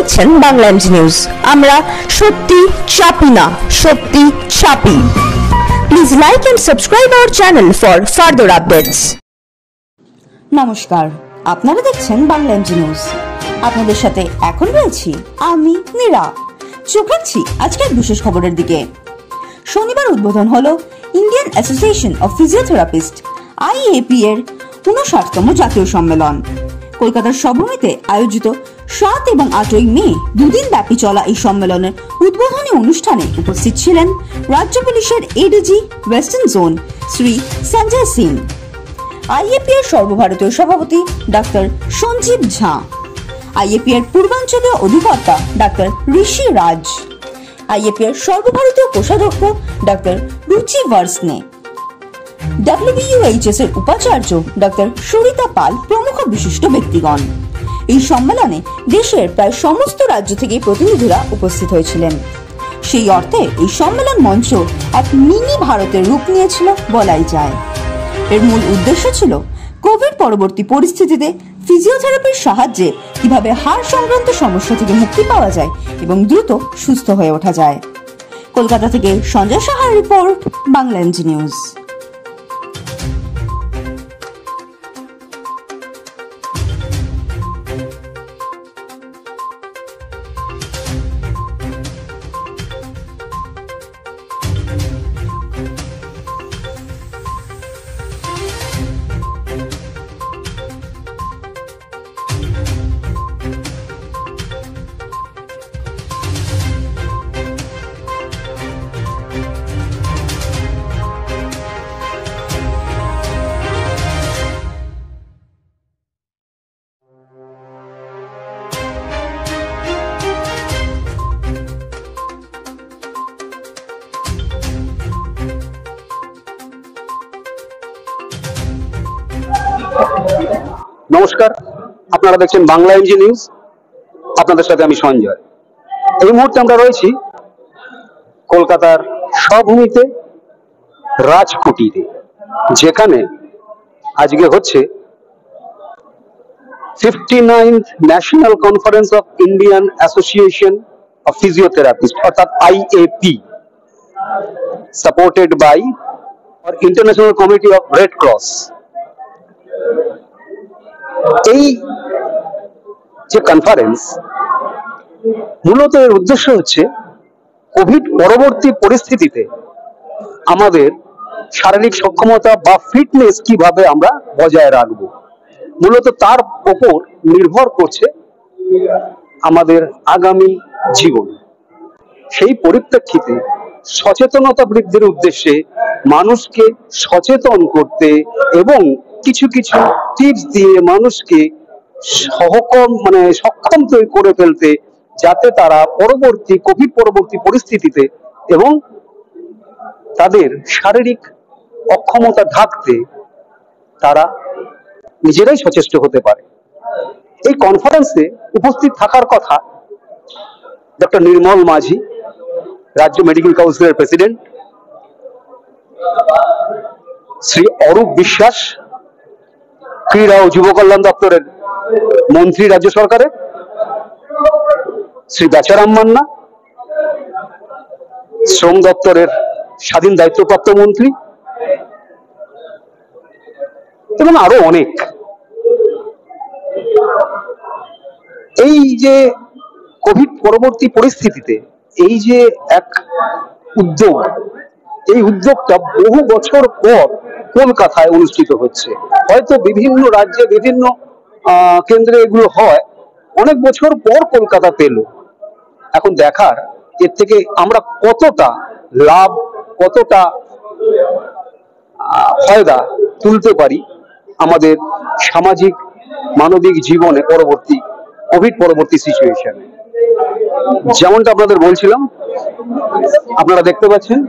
দেখছেন Bangla MG news. আমরা সত্যি চাপি না, সত্যি ছাপি। Please like and subscribe our channel for further updates. নমস্কার, আপনারা দেখছেন বাংলা এমজি নিউজ। আপনাদের সাথে এখন রয়েছি আমি নীরা। চোখ রাখছি আজকের বিশেষ খবরের দিকে। শনিবার উদ্বোধন হলো Indian association of physiotherapist IAP এর 59তম জাতীয় সম্মেলন। কলকাতার সভূমিতে আয়োজিত 7 এবং 8ই মে দুদিন ব্যাপী চলা এই সম্মেলনের উদ্বোধনী অনুষ্ঠানে উপস্থিত ছিলেন রাজ্য পুলিশের ADG western zone Shri Sanjay Singh, IAP এর সর্বভারতীয় সভাপতি ডাক্তার সঞ্জীব ঝা, IAP এর পূর্বাঞ্চলীয় অধিকর্তা ডাক্তার ঋষি রাজ, IAP এর সর্বভারতীয় কোষাধ্যক্ষ ডাক্তার রুচি ভার্সনে, WBUHS এর উপাচার্য ডাক্তার সরিতা পাল প্রমুখ বিশিষ্ট ব্যক্তিগণ। এই সম্মেলনে দেশের প্রায় সমস্ত রাজ্য থেকে প্রতিনিধিরা উপস্থিত হয়েছিলেন। সেই অর্থে এই সম্মেলন মঞ্চ এক মিনি ভারতের রূপ নিয়েছিল বলাই যায়। এর মূল উদ্দেশ্য ছিল কোভিড পরবর্তী পরিস্থিতিতে ফিজিওথেরাপির সাহায্যে কিভাবে হাড় সংক্রান্ত সমস্যা থেকে মুক্তি পাওয়া যায় এবং দ্রুত সুস্থ হয়ে ওঠা যায়। কলকাতা থেকে সঞ্জয় সাহার রিপোর্ট, বাংলা এমজি নিউজ। নমস্কার, আপনারা দেখছেন বাংলা এমজি নিউজ। আপনাদের সাথে আমি সঞ্জয়। এই মুহূর্তে আমরা রয়েছি কলকাতার সভূমিতে রাজকুটিরে, যেখানে আজকে হচ্ছে 59th national conference of Indian association of physiotherapist অর্থাৎ IAP, supported by international committee of red cross. এই যে কনফারেন্স, মূলত এর উদ্দেশ্য হচ্ছে কোভিড পরবর্তী পরিস্থিতিতে আমাদের শারীরিক সক্ষমতা বা ফিটনেস কিভাবে আমরা বজায় রাখবো, মূলত তার উপর নির্ভর করছে আমাদের আগামী জীবন। সেই পরিপ্রেক্ষিতে সচেতনতা বৃদ্ধির উদ্দেশ্যে মানুষকে সচেতন করতে এবং কিছু কিছু টিপস দিয়ে মানুষকে সক্ষম করে ফেলতে, যাতে তারা কোভিড পরবর্তী পরিস্থিতিতে এবং তাদের শারীরিক অক্ষমতা ঢাকতে তারা নিজেরাই সচেষ্ট হতে পারে। এই কনফারেন্সে উপস্থিত থাকার কথা ডক্টর নির্মল মাঝি, রাজ্য মেডিকেল কাউন্সিলের প্রেসিডেন্ট, শ্রী অরূপ বিশ্বাস, ক্রীড়া ও যুব কল্যাণ দপ্তরের মন্ত্রী রাজ্য সরকারের, শ্রী বেচারাম মান্না, শ্রম দপ্তরের স্বাধীন দায়িত্বপ্রাপ্ত মন্ত্রী, এবং আরো অনেক। এই যে কোভিড পরবর্তী পরিস্থিতিতে এই যে এক উদ্যোগ, এই উদ্যোগটা বহু বছর পর কলকাতায় অনুষ্ঠিত হচ্ছে। হয়তো বিভিন্ন রাজ্যে বিভিন্ন কেন্দ্রে এগুলো হয়, অনেক বছর পর কলকাতা পেল। এখন দেখার এর থেকে আমরা কতটা লাভ, কতটা ফায়দা তুলতে পারি আমাদের সামাজিক মানবিক জীবনে কোভিড পরবর্তী সিচুয়েশনে। যেমনটা আপনাদের বলছিলাম, আপনারা দেখতে পাচ্ছেন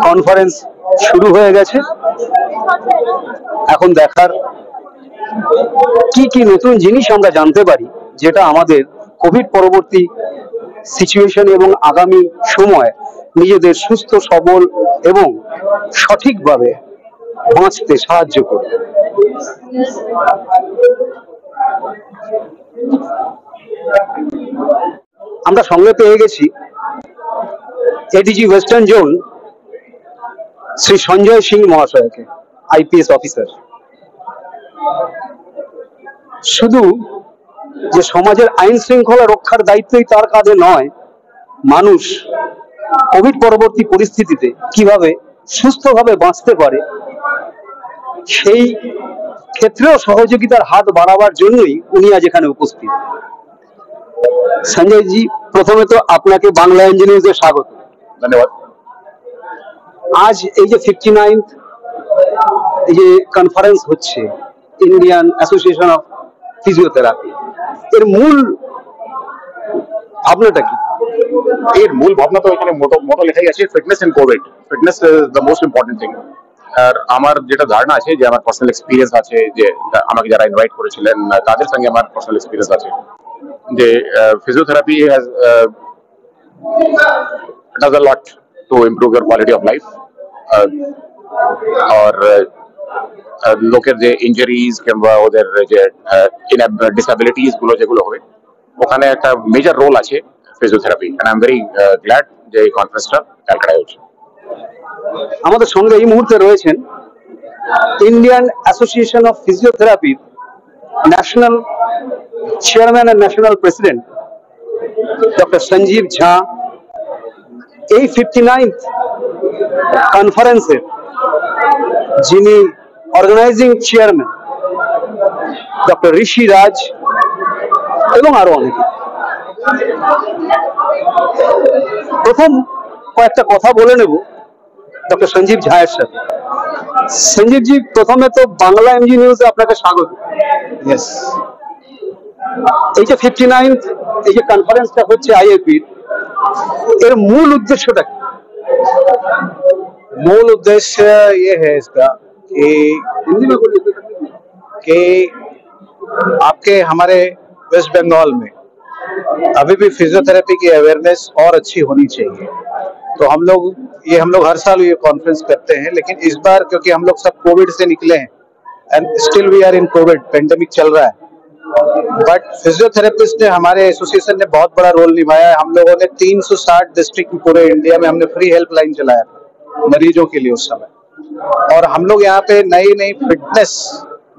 কনফারেন্স শুরু হয়ে গেছে। এখন দেখার কি কি নতুন জিনিস আমরা জানতে পারি, যেটা আমাদের কোভিড পরবর্তী সিচুয়েশন এবং আগামী সময় নিজেদের সুস্থ সবল এবং সঠিকভাবে বাঁচতে সাহায্য করবে। আমরা সঙ্গে পেয়ে গেছি ADG western zone Shri Sanjay Singh মহাশয়কে, আইপিএস অফিসার। শুধু যে সমাজের আইন শৃঙ্খলা রক্ষার দায়িত্বই তার কাঁধে নয়, মানুষ কোভিড পরবর্তী পরিস্থিতিতে কিভাবে সুস্থভাবে বাঁচতে পারে সেই ক্ষেত্রেও সহযোগিতার হাত বাড়াবার জন্যই উনি আজ এখানে উপস্থিত। সঞ্জয় জি, প্রথমে তো আপনাকে বাংলা এনজি নিউজে স্বাগত। ধন্যবাদ। আজ এই যে 59th এই যে কনফারেন্স হচ্ছে ইন্ডিয়ান অ্যাসোসিয়েশন অফ ফিজিওথেরাপি, এর মূল ভাবনাটা কি? এর মূল ভাবনা তো এখানে মোটো লেখাই আছে, fitness in COVID. Fitness is the most important thing. আর আমার যেটা ধারণা আছে, যে আমার পার্সোনাল এক্সপিরিয়েন্স আছে, যে আমাকে যারা ইনভাইট করেছিলেন তাদের সঙ্গে আমার পার্সোনাল এক্সপিরিয়েন্স আছে, যে physiotherapy has does a lot to improve your quality of life. और লোকের যে ইনজুরিজ কিংবা ওদের যে ডিসএবিলিটিস গুলো যেগুলো হবে, ওখানে একটা মেজর রোল আছে physiotherapy. And I am very glad যে এই কনফারেন্সটা ক্যালকাটায় হচ্ছে। আমাদের সঙ্গে এই মুহূর্তে রয়েছেন Indian association of physiotherapy national chairman and national president doctor Sanjeev Jha. এই 59th কনফারেন্সের যিনি organising chairman doctor Rishi Raj এবং আরো অনেকে। প্রথম কয়েকটা কথা বলে নেব ডক্টর সঞ্জীব ঝায়ের সাথে। সঞ্জীব জি, প্রথমে তো বাংলা এমজি নিউজে আপনাকে স্বাগত। এই যে 59th এই যে কনফারেন্সটা হচ্ছে আইএপির, এর মূল উদ্দেশ্যটা কি? मूल उद्देश्य ये है इसका कि आपके हमारे वेस्ट बंगाल में अभी भी फिजियोथेरेपी की अवेयरनेस और अच्छी होनी चाहिए। तो हम लोग हर साल ये कॉन्फ्रेंस करते हैं, लेकिन इस बार क्योंकि हम लोग सब कोविड से निकले हैं and still we are in Covid, pandemic चल रहा है, बट फिजियोथेरेपिस्ट ने, हमारे एसोसिएशन ने बहुत बड़ा रोल निभाया है। हम लोगों ने 360 डिस्ट्रिक्ट पूरे इंडिया में हमने फ्री हेल्पलाइन चलाया था मरीजों के लिए उस समय। और हम लोग यहाँ पे नई नई फिटनेस,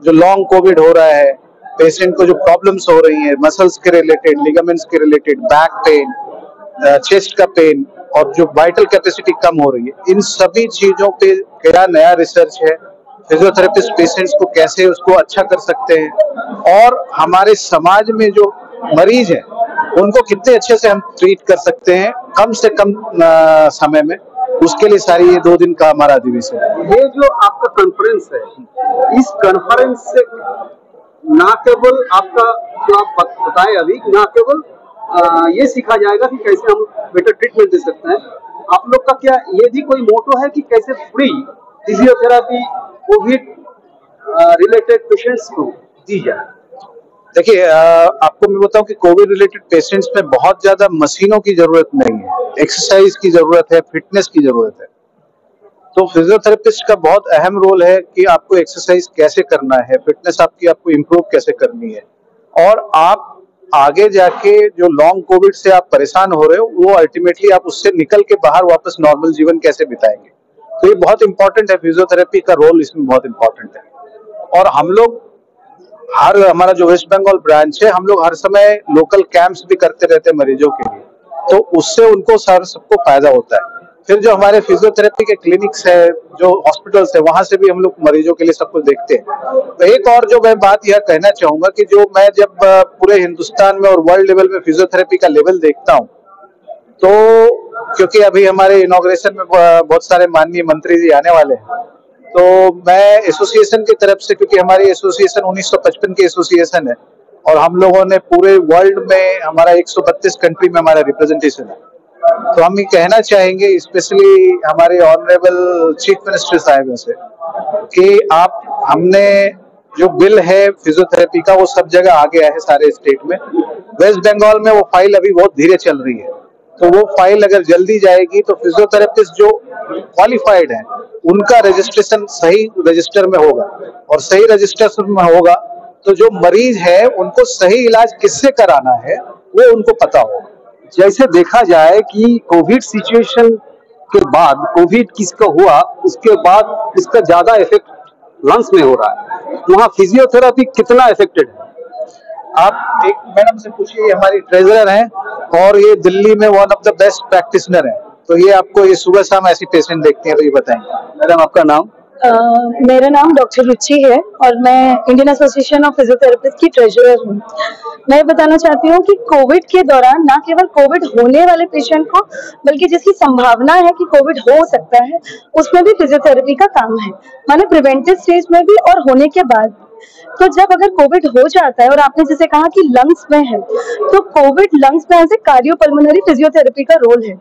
जो लॉन्ग कोविड हो रहा है, पेशेंट को जो प्रॉब्लम्स हो रही हैं मसल्स के रिलेटेड, लिगामेंट्स के रिलेटेड, बैक पेन, चेस्ट का पेन और जो वाइटल कैपेसिटी कम हो रही है, इन सभी चीजों पे क्या नया रिसर्च है, फिजियोथेरेपिस्ट पेशेंट्स को कैसे उसको अच्छा कर सकते हैं, और हमारे समाज में जो मरीज हैं उनको कितने अच्छे से हम ट्रीट कर सकते हैं कम से कम समय में, उसके लिए सारी ये 2 दिन का हमारा अधिवेशन है। ये जो आपका कॉन्फ्रेंस है, इस कॉन्फ्रेंस से ना केवल आपका जो आप बताए अभी, ना केवल ये सीखा जाएगा कि कैसे हम बेटर ट्रीटमेंट दे सकते हैं, आप लोग का क्या ये भी कोई मोटो है कि कैसे free physiotherapy Covid related patients को दी जाए? देखिए, आपको मैं बताऊं कि कोविड रिलेटेड पेशेंट्स में बहुत ज्यादा मशीनों की जरूरत नहीं है, एक्सरसाइज की जरूरत है, फिटनेस की जरूरत है। तो फिजियोथेरेपिस्ट का बहुत अहम रोल है कि आपको एक्सरसाइज कैसे करना है, फिटनेस आपको इम्प्रूव कैसे करनी है, और आप आगे जाके जो लॉन्ग कोविड से आप परेशान हो रहे हो, वो अल्टीमेटली आप उससे निकल के बाहर वापस नॉर्मल जीवन कैसे बिताएंगे। तो ये बहुत इंपॉर्टेंट है, फिजियोथेरेपी का रोल इसमें बहुत इंपॉर्टेंट है। और हम लोग हमारा जो वेस्ट बंगाल ब्रांच है, हम लोग हर समय लोकल कैंप्स भी करते रहते हैं मरीजों के लिए, तो उससे उनको सबको फायदा होता है। फिर जो हमारे फिजियोथेरेपी के क्लिनिक्स है, जो हॉस्पिटल्स है, वहां से भी हम लोग मरीजों के लिए सब कुछ देखते हैं। तो एक और जो मैं बात यह कहना चाहूंगा कि जो मैं जब पूरे हिंदुस्तान में और वर्ल्ड लेवल में फिजियोथेरेपी का लेवल देखता हूँ, तो क्योंकि अभी हमारे इनॉग्रेशन में बहुत सारे माननीय मंत्री जी आने वाले हैं, तो मैं एसोसिएशन की तरफ से, क्योंकि हमारी एसोसिएशन 1955 की एसोसिएशन है और हम लोगों ने पूरे वर्ल्ड में, हमारा 132 कंट्री में हमारा रिप्रेजेंटेशन है, तो हम ये कहना चाहेंगे स्पेशली हमारे ऑनरेबल चीफ मिनिस्टर साहब से कि हमने जो बिल है फिजियोथेरेपी का, वो सब जगह आ गया है सारे स्टेट में। वेस्ट बंगाल में वो फाइल अभी बहुत धीरे चल रही है, तो वो फाइल अगर जल्दी जाएगी तो फिजियोथेरेपिस्ट जो क्वालिफाइड है उनका रजिस्ट्रेशन सही रजिस्टर में होगा, और सही रजिस्ट्रेशन में होगा तो जो मरीज है उनको सही इलाज किससे कराना है वो उनको पता हो। जैसे देखा जाए कि कोविड सिचुएशन के बाद, कोविड किसका हुआ उसके बाद इसका ज्यादा इफेक्ट लंग्स में हो रहा है, वहाँ फिजियोथेरेपी कितना इफेक्टेड है? आप एक मैडम से पूछिए, हमारी ट्रेजरर हैं और ये दिल्ली में one of the best practitioner हैं, तो ये आपको ये सुबह शाम ऐसी पेशेंट देखते हैं तो ये बताएंगे। मैडम आपका नाम? मेरा नाम डॉक्टर रुचि है और मैं इंडियन एसोसिएशन ऑफ फिजियोथेरेपिस्ट की ट्रेजरर हूँ। मैं बताना चाहती हूँ कि कोविड के दौरान न केवल कोविड होने वाले पेशेंट को, बल्कि जिसकी संभावना है कि कोविड हो सकता है, उसमें भी फिजियोथेरेपी का काम है, माने प्रिवेंटिव स्टेज में भी और होने के बाद। तो जब अगर कोविड हो जाता है और आपने जैसे कहा कि लंग्स में है, तो कोविड लंग्स में एज ए कार्डियोपल्मोनरी फिजियोथेरेपी का रोल है।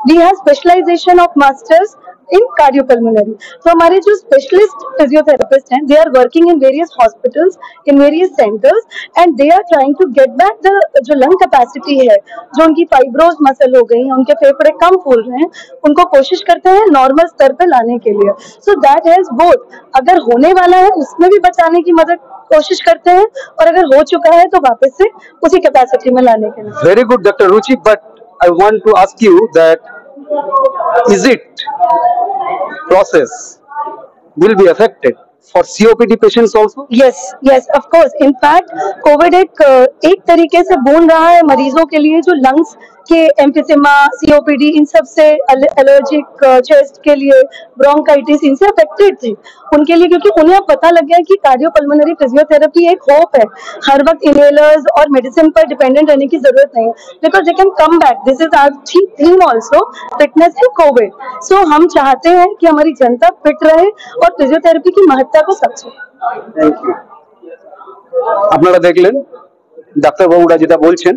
We have specialisation of masters in cardiopulmonary. तो हमारे जो स्पेशलिस्ट फिजियोथेरेपिस्ट हैं, they are working in various hospitals, in various centres, and they are trying to get back the जो lung capacity है, जो उनकी फाइब्रोज मसल हो गई, उनके फेफड़े कम फूल रहे हैं, उनको कोशिश करते हैं नॉर्मल स्तर पे लाने के लिए। सो दैट हैज बोथ, अगर होने वाला है उसमें भी बचाने की मदद कोशिश करते हैं, और अगर हो चुका है तो वापस से उसी कैपेसिटी में लाने के लिए। Very good doctor Ruchi, but I want to ask you that is it process will be affected for COPD patients also? Yes, of course. In fact, COVID एक तरीके से बोल रहा है मरीजों के लिए जो लंग्स के एम्फिसेमा, COPD, इन सब से एलर्जिक, चेस्ट के लिए ब्रोंकाइटिस, इनसे अफेक्टेड थे उनके लिए, क्योंकि उन्हें अब पता लग गया कि कार्डियोपल्मोनरी फिजियोथेरेपी एक होप है। हर वक्त इनहेलर्स और मेडिसिन पर डिपेंडेंट रहने की जरूरत नहीं, because they can come back. This is our theme also, fitness in COVID. So हम चाहते हैं कि हमारी जनता फिट रहे और फिजियोथेरेपी की महत्ता को समझे। Thank you. আপনারা দেখলেন ডাক্তারবাবুরা যেটা বলছেন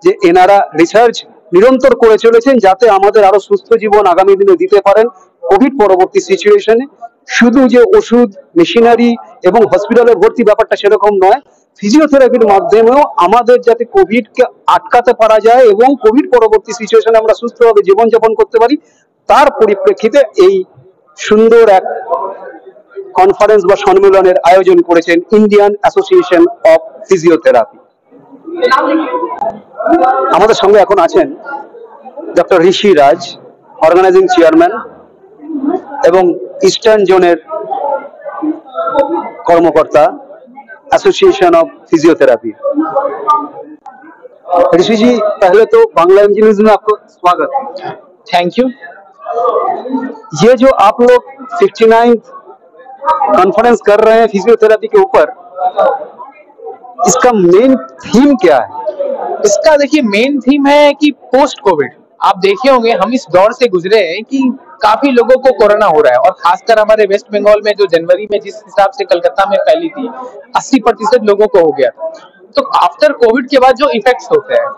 যে এনারা রিসার্চ নিরন্তর করে চলেছেন যাতে আমাদের আরো সুস্থ জীবন আগামী দিনে দিতে পারেন কোভিড পরবর্তী সিচুয়েশনে। শুধু যে ওষুধ, মেশিনারি এবং হসপিটালে ভর্তি ব্যাপারটা সেরকম নয়, ফিজিওথেরাপির মাধ্যমেও আমাদের যাতে কোভিডকে আটকাতে পারা যায় এবং কোভিড পরবর্তী সিচুয়েশনে আমরা সুস্থভাবে জীবনযাপন করতে পারি, তার পরিপ্রেক্ষিতে এই সুন্দর এক কনফারেন্স বা সম্মেলনের আয়োজন করেছেন ইন্ডিয়ান অ্যাসোসিয়েশন অফ ফিজিওথেরাপি। আমাদের সঙ্গে এখন আছেন ডক্টর ঋষি রাজ, অর্গানাইজিং চেয়ারম্যান এবং ইস্টার্ন জোনের কর্মকর্তা, एसोसिएशन ऑफ फिजियोथेरापी। ऋषि जी, पहले तो बांग्ला इंजीनियर्स में आपको स्वागत। Thank you. ये जो आप लोग 69th कॉन्फ्रेंस कर रहे हैं फिजियोथेरेपी के ऊपर, इसका मेन थीम क्या है? इसका देखिए मेन थीम है कि पोस्ट कोविड, आप देखे होंगे हम इस दौर से गुजरे हैं कि काफी लोगों को कोरोना हो रहा है, और खासकर हमारे वेस्ट बंगाल में जो जनवरी में जिस हिसाब से कलकत्ता में फैली थी, 80% लोगों को हो गया था। तो आफ्टर कोविड के बाद जो इफेक्ट्स होते हैं,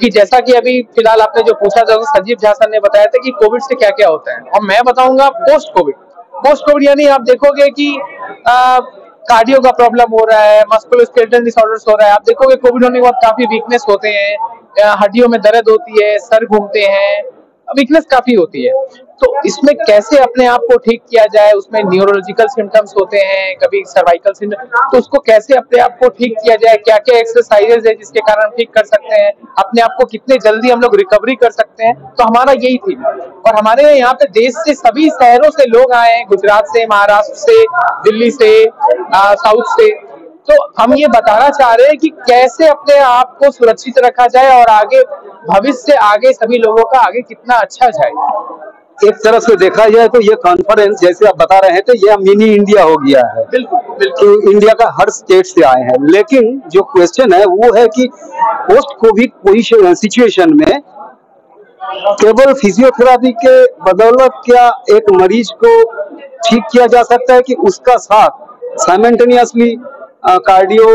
कि जैसा कि अभी फिलहाल आपने जो पूछा था, संजीव झा सर ने बताया था कि कोविड से क्या क्या होता है, और मैं बताऊंगा पोस्ट कोविड। पोस्ट कोविड यानी आप देखोगे कि कार्डियो का प्रॉब्लम हो रहा है, मस्कुलोस्केलेटल डिसऑर्डर्स हो रहा है। आप देखोगे कोविड होने के बाद काफी वीकनेस होते हैं, हड्डियों में दर्द होती है, सर घूमते हैं, वीकनेस काफी होती है। तो इसमें कैसे अपने आप को ठीक किया जाए, उसमें न्यूरोलॉजिकल सिम्टम्स होते हैं, कभी सर्वाइकल सिम्टम, तो उसको कैसे अपने आप को ठीक किया जाए, क्या क्या एक्सरसाइजेज है जिसके कारण ठीक कर सकते हैं, अपने आप को कितने जल्दी हम लोग रिकवरी कर सकते हैं। तो हमारा यही थी, और हमारे यहाँ पे देश से सभी शहरों से लोग आए हैं, गुजरात से, महाराष्ट्र से, दिल्ली से, साउथ से। तो हम ये बताना चाह रहे हैं कि कैसे अपने आप को सुरक्षित रखा जाए और आगे भविष्य आगे सभी लोगों का आगे कितना अच्छा जाए। एक तरह से देखा जाए तो ये कॉन्फ्रेंस जैसे आप बता रहे हैं तो ये मिनी इंडिया हो गया है। बिल्कुल इंडिया का हर स्टेट से आए हैं, लेकिन जो क्वेश्चन है वो है कि पोस्ट कोविड सिचुएशन में केवल फिजियोथेरेपी के बदौलत क्या एक मरीज को ठीक किया जा सकता है कि उसका साथ साइमल्टेनियसली कार्डियो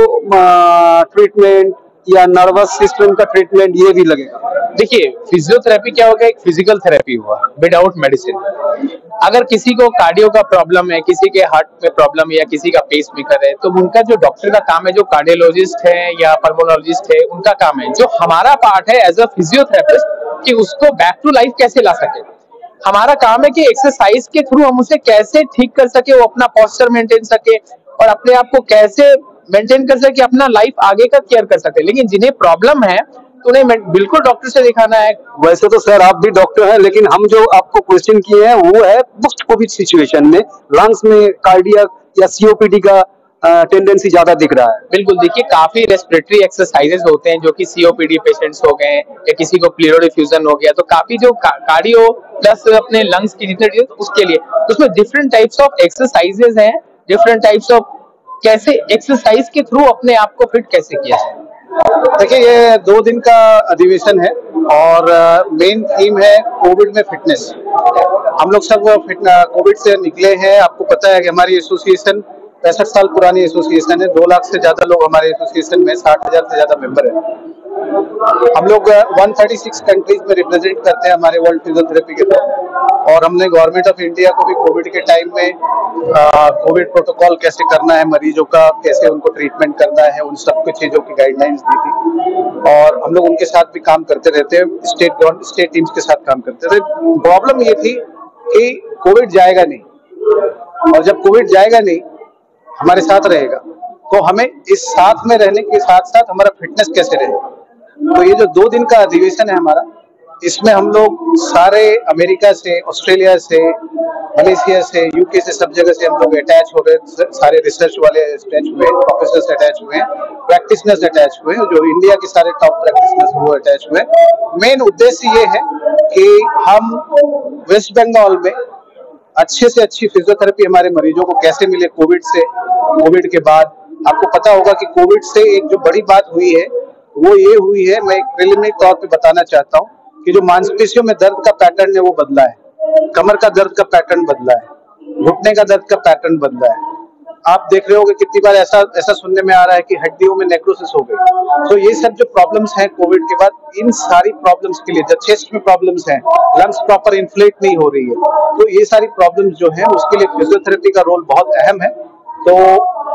ट्रीटमेंट या नर्वस सिस्टम का ट्रीटमेंट ये भी लगेगा? देखिए, फिजियोथेरेपी क्या होगा, एक फिजिकल थेरेपी हुआ विदाउट मेडिसिन। अगर किसी को कार्डियो का प्रॉब्लम है, किसी के हार्ट में प्रॉब्लम है, या किसी का पेस मेकर है, तो उनका जो डॉक्टर का काम है, जो कार्डियोलॉजिस्ट है या पल्मोनोलॉजिस्ट है, उनका काम है। जो हमारा पार्ट है एज अ फिजियोथेरेपिस्ट कि उसको बैक टू लाइफ कैसे ला सके। हमारा काम है कि एक्सरसाइज के थ्रू हम उसे कैसे ठीक कर सके, वो अपना पोस्चर मेंटेन सके और अपने आप को कैसे मेंटेन कर सके, अपना लाइफ आगे का केयर कर सके। लेकिन जिन्हें प्रॉब्लम है तूने बिल्कुल डॉक्टर से दिखाना है। वैसे तो सर आप भी डॉक्टर हैं, लेकिन हम जो आपको क्वेश्चन किए हैं वो है पोस्ट कोविड सिचुएशन में लंग्स में कार्डियक या सीओपीडी का टेंडेंसी ज्यादा दिख रहा है। बिल्कुल, देखिए काफी रेस्पिरेटरी एक्सरसाइजेस होते हैं जो कि सीओपीडी पेशेंट्स हो गए या किसी को प्लेरो डिफ्यूजन हो गया, तो काफी जो कार्डियो प्लस अपने लंग्स की जितने उसके लिए उसमें डिफरेंट टाइप्स ऑफ एक्सरसाइजेस हैं, डिफरेंट टाइप्स ऑफ कैसे एक्सरसाइज के थ्रू अपने आप को फिट कैसे किया जाए। देखिए ये 2 दिन का अधिवेशन है और मेन थीम है कोविड में फिटनेस। हम लोग सब कोविड से निकले हैं। आपको पता है कि हमारी एसोसिएशन 65 साल पुरानी एसोसिएशन है। 2 लाख से ज्यादा लोग हमारे एसोसिएशन में, 60,000 से ज्यादा मेंबर है। हम लोग 136 कंट्रीज में रिप्रेजेंट करते हैं हमारे वर्ल्ड फिजियोथेरेपी के थ्रू, और हमने गवर्नमेंट ऑफ इंडिया को भी कोविड के टाइम में कोविड प्रोटोकॉल कैसे करना है, मरीजों का कैसे उनको ट्रीटमेंट करना है, उन सब कुछ चीजों की गाइडलाइंस दी थी। और हम लोग उनके साथ भी काम करते रहते हैं, स्टेट टीम्स के साथ काम करते थे। प्रॉब्लम ये थी कि कोविड जाएगा नहीं, और जब कोविड जाएगा नहीं हमारे साथ रहेगा तो हमें इस साथ में रहने के साथ साथ हमारा फिटनेस कैसे रहेगा। तो ये जो 2 दिन का अधिवेशन है हमारा, इसमें हम लोग सारे अमेरिका से, ऑस्ट्रेलिया से, मलेशिया से, यूके से, सब जगह से हम लोग अटैच हो गए। सारे रिसर्च वाले अटैच हुए, प्रोफेसर्स अटैच हुए, प्रैक्टिशनर्स अटैच हुए, जो इंडिया के सारे टॉप प्रैक्टिशनर्स वो अटैच हुए। मेन उद्देश्य ये है कि हम वेस्ट बंगाल में अच्छे से अच्छी फिजियोथेरेपी हमारे मरीजों को कैसे मिले कोविड से, कोविड के बाद। आपको पता होगा कि कोविड से एक जो बड़ी बात हुई है वो ये हुई है, मैं एक प्रिलिमिनरी तौर पे बताना चाहता हूँ कि जो मांसपेशियों में दर्द का पैटर्न है वो बदला है, कमर का दर्द का पैटर्न बदला है, घुटने का दर्द का पैटर्न बदला है। आप देख रहे होगे कितनी बार ऐसा सुनने में आ रहा है कि हड्डियों में नेक्रोसिस हो गई। तो ये सब जो प्रॉब्लम्स हैं कोविड के बाद, इन सारी प्रॉब्लम्स के लिए, जब चेस्ट में प्रॉब्लम्स हैं, लंग्स प्रॉपर इन्फ्लेट नहीं हो रही है, तो ये सारी प्रॉब्लम्स जो है उसके लिए फिजियोथेरेपी का रोल बहुत अहम है। तो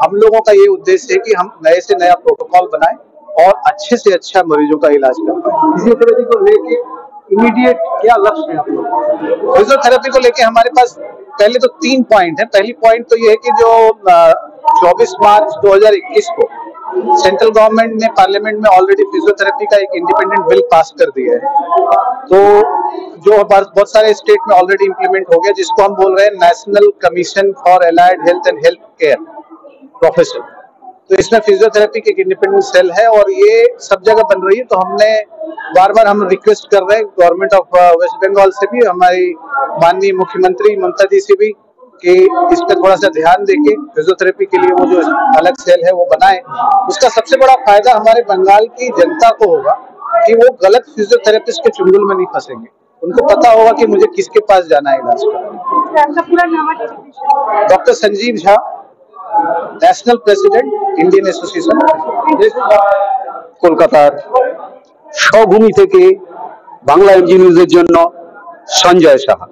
हम लोगों का ये उद्देश्य है कि हम नए से नया प्रोटोकॉल बनाएं और अच्छे से अच्छा मरीजों का इलाज कर पाए। फिजियोथेरेपी को लेके इमीडिएट क्या लक्ष्य है? फिजियोथेरेपी को लेके हमारे पास पहले तो 3 पॉइंट है। पहली पॉइंट तो ये है कि जो 24 मार्च 2021 को सेंट्रल गवर्नमेंट ने पार्लियामेंट में ऑलरेडी फिजियोथेरेपी का एक इंडिपेंडेंट बिल पास कर दिया है, तो जो बहुत सारे स्टेट में ऑलरेडी इंप्लीमेंट हो गया, जिसको हम बोल रहे हैं national commission for allied health and health care profession. तो इसमें फिजियोथेरेपी की एक इंडिपेंडेंट सेल है और ये सब जगह बन रही है। तो हमने बार हम रिक्वेस्ट कर रहे हैं गवर्नमेंट ऑफ वेस्ट बंगाल से भी, हमारी माननीय मुख्यमंत्री ममता जी से भी, कि इस पे थोड़ा सा ध्यान देके फिजियोथेरेपी के लिए वो जो अलग सेल है वो बनाए। उसका सबसे बड़ा फायदा हमारे बंगाल की जनता को होगा कि वो गलत फिजियोथेरेपिस्ट के चुंगल में नहीं फंसेंगे। उनको पता होगा कि मुझे किसके पास जाना है इलाज कराने। Doctor Sanjeev Jha, national president Indian association কলকাতার স্বভূমি থেকে বাংলা এমজি নিউজের জন্য সঞ্জয় সাহা।